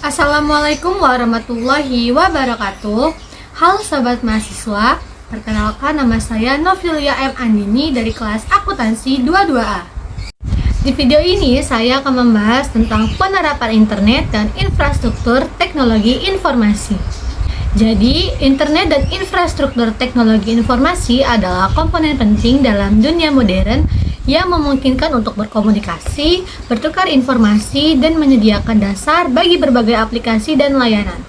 Assalamualaikum warahmatullahi wabarakatuh. Halo sobat mahasiswa, perkenalkan nama saya Novilia M. Andini dari kelas akuntansi 22A. Di video ini saya akan membahas tentang penerapan internet dan infrastruktur teknologi informasi. Jadi, internet dan infrastruktur teknologi informasi adalah komponen penting dalam dunia modern yang memungkinkan untuk berkomunikasi, bertukar informasi, dan menyediakan dasar bagi berbagai aplikasi dan layanan.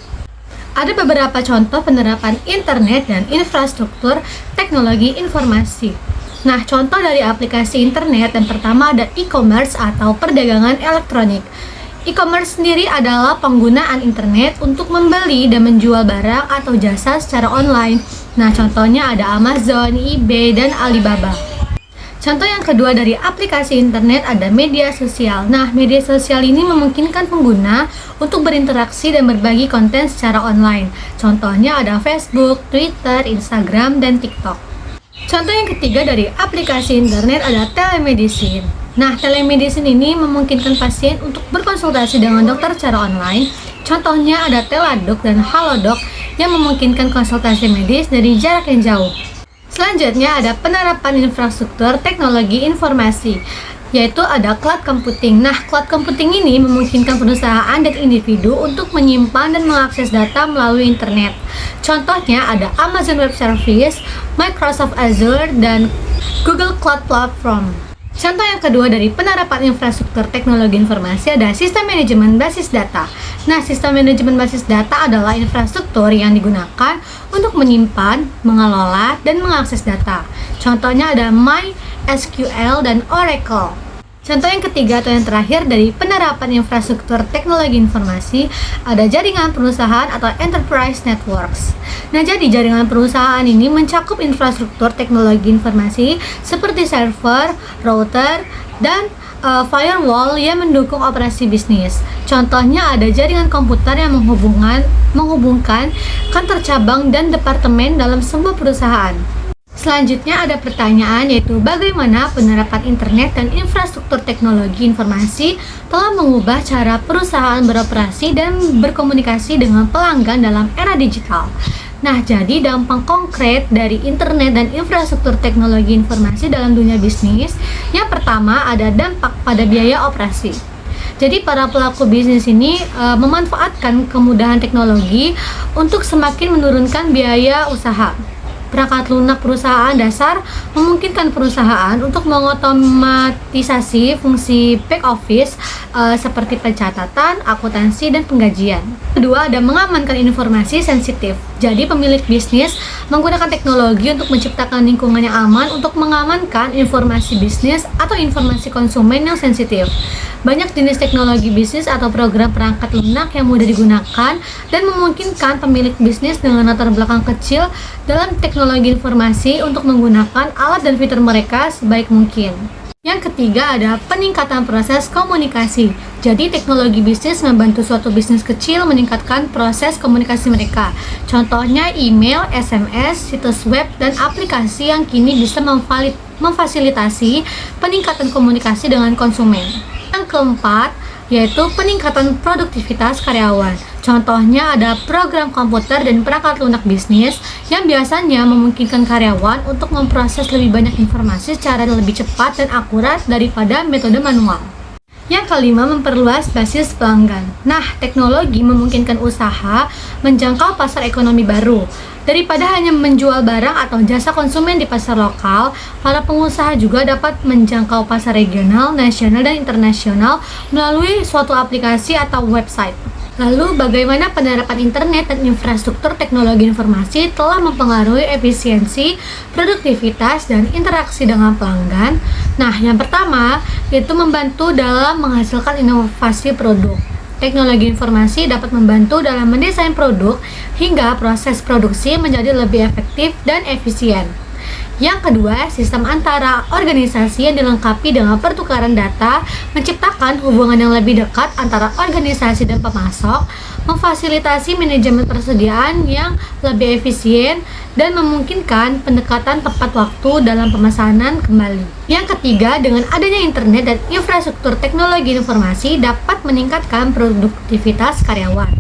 Ada beberapa contoh penerapan internet dan infrastruktur teknologi informasi. Nah, contoh dari aplikasi internet yang pertama ada e-commerce atau perdagangan elektronik. E-commerce sendiri adalah penggunaan internet untuk membeli dan menjual barang atau jasa secara online. Nah, contohnya ada Amazon, eBay, dan Alibaba. Contoh yang kedua dari aplikasi internet ada media sosial. Nah, media sosial ini memungkinkan pengguna untuk berinteraksi dan berbagi konten secara online. Contohnya ada Facebook, Twitter, Instagram, dan TikTok. Contoh yang ketiga dari aplikasi internet ada telemedicine. Nah, telemedicine ini memungkinkan pasien untuk berkonsultasi dengan dokter secara online. Contohnya ada Teladoc dan Halodoc yang memungkinkan konsultasi medis dari jarak yang jauh. Selanjutnya ada penerapan infrastruktur teknologi informasi, yaitu ada cloud computing. Nah, cloud computing ini memungkinkan perusahaan dan individu untuk menyimpan dan mengakses data melalui internet. Contohnya ada Amazon Web Service, Microsoft Azure, dan Google Cloud Platform. Contoh yang kedua dari penerapan infrastruktur teknologi informasi ada sistem manajemen basis data. Nah, sistem manajemen basis data adalah infrastruktur yang digunakan untuk menyimpan, mengelola, dan mengakses data. Contohnya ada MySQL dan Oracle. Contoh yang ketiga atau yang terakhir dari penerapan infrastruktur teknologi informasi ada jaringan perusahaan atau enterprise networks. Nah, jadi jaringan perusahaan ini mencakup infrastruktur teknologi informasi seperti server, router, dan firewall yang mendukung operasi bisnis. Contohnya ada jaringan komputer yang menghubungkan kantor cabang dan departemen dalam sebuah perusahaan. Selanjutnya ada pertanyaan yaitu bagaimana penerapan internet dan infrastruktur teknologi informasi telah mengubah cara perusahaan beroperasi dan berkomunikasi dengan pelanggan dalam era digital. Nah, jadi dampak konkret dari internet dan infrastruktur teknologi informasi dalam dunia bisnis. Yang pertama ada dampak pada biaya operasi. Jadi para pelaku bisnis ini memanfaatkan kemudahan teknologi untuk semakin menurunkan biaya usaha. Perangkat lunak perusahaan dasar memungkinkan perusahaan untuk mengotomatisasi fungsi back office seperti pencatatan, akuntansi, dan penggajian. Kedua, ada mengamankan informasi sensitif. Jadi pemilik bisnis menggunakan teknologi untuk menciptakan lingkungan yang aman untuk mengamankan informasi bisnis atau informasi konsumen yang sensitif. Banyak jenis teknologi bisnis atau program perangkat lunak yang mudah digunakan dan memungkinkan pemilik bisnis dengan latar belakang kecil dalam teknologi informasi untuk menggunakan alat dan fitur mereka sebaik mungkin. Yang ketiga ada peningkatan proses komunikasi. Jadi teknologi bisnis membantu suatu bisnis kecil meningkatkan proses komunikasi mereka. Contohnya email, SMS, situs web, dan aplikasi yang kini bisa memfasilitasi peningkatan komunikasi dengan konsumen. Yang keempat yaitu peningkatan produktivitas karyawan. Contohnya ada program komputer dan perangkat lunak bisnis yang biasanya memungkinkan karyawan untuk memproses lebih banyak informasi secara lebih cepat dan akurat daripada metode manual. Yang kelima, memperluas basis pelanggan. Nah, teknologi memungkinkan usaha menjangkau pasar ekonomi baru. Daripada hanya menjual barang atau jasa konsumen di pasar lokal, para pengusaha juga dapat menjangkau pasar regional, nasional, dan internasional melalui suatu aplikasi atau website. Lalu, bagaimana penerapan internet dan infrastruktur teknologi informasi telah mempengaruhi efisiensi, produktivitas, dan interaksi dengan pelanggan? Nah, yang pertama, yaitu membantu dalam menghasilkan inovasi produk. Teknologi informasi dapat membantu dalam mendesain produk hingga proses produksi menjadi lebih efektif dan efisien. Yang kedua, sistem antara organisasi yang dilengkapi dengan pertukaran data, menciptakan hubungan yang lebih dekat antara organisasi dan pemasok, memfasilitasi manajemen persediaan yang lebih efisien, dan memungkinkan pendekatan tepat waktu dalam pemesanan kembali. Yang ketiga, dengan adanya internet dan infrastruktur teknologi informasi dapat meningkatkan produktivitas karyawan.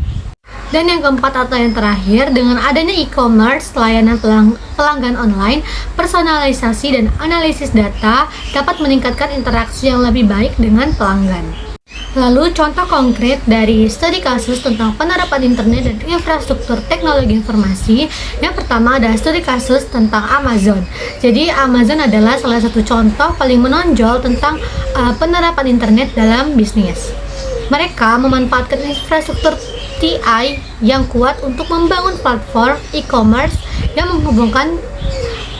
Dan yang keempat atau yang terakhir, dengan adanya e-commerce, layanan pelanggan online, personalisasi dan analisis data dapat meningkatkan interaksi yang lebih baik dengan pelanggan. Lalu contoh konkret dari studi kasus tentang penerapan internet dan infrastruktur teknologi informasi. Yang pertama ada studi kasus tentang Amazon. Jadi Amazon adalah salah satu contoh paling menonjol tentang penerapan internet dalam bisnis. Mereka memanfaatkan infrastruktur TI yang kuat untuk membangun platform e-commerce yang menghubungkan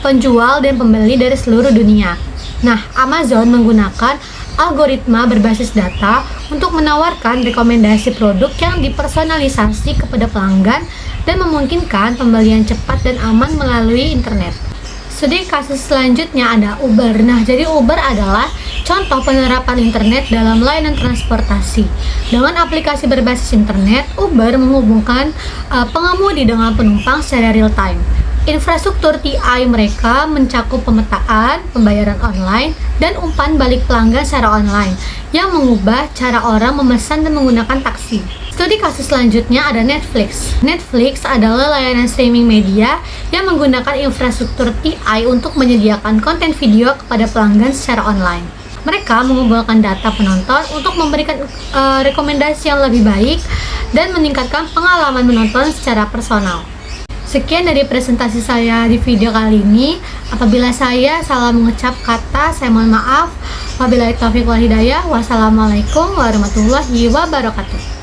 penjual dan pembeli dari seluruh dunia. Nah, Amazon menggunakan algoritma berbasis data untuk menawarkan rekomendasi produk yang dipersonalisasi kepada pelanggan dan memungkinkan pembelian cepat dan aman melalui internet. Studi kasus selanjutnya ada Uber. Nah, jadi Uber adalah contoh penerapan internet dalam layanan transportasi. Dengan aplikasi berbasis internet, Uber menghubungkan pengemudi dengan penumpang secara real time. Infrastruktur TI mereka mencakup pemetaan, pembayaran online, dan umpan balik pelanggan secara online yang mengubah cara orang memesan dan menggunakan taksi. Studi kasus selanjutnya ada Netflix. Netflix adalah layanan streaming media yang menggunakan infrastruktur TI untuk menyediakan konten video kepada pelanggan secara online. Mereka mengumpulkan data penonton untuk memberikan rekomendasi yang lebih baik dan meningkatkan pengalaman menonton secara personal. Sekian dari presentasi saya di video kali ini. Apabila saya salah mengucap kata, saya mohon maaf. Wabillahi taufiq wal hidayah. Wassalamualaikum warahmatullahi wabarakatuh.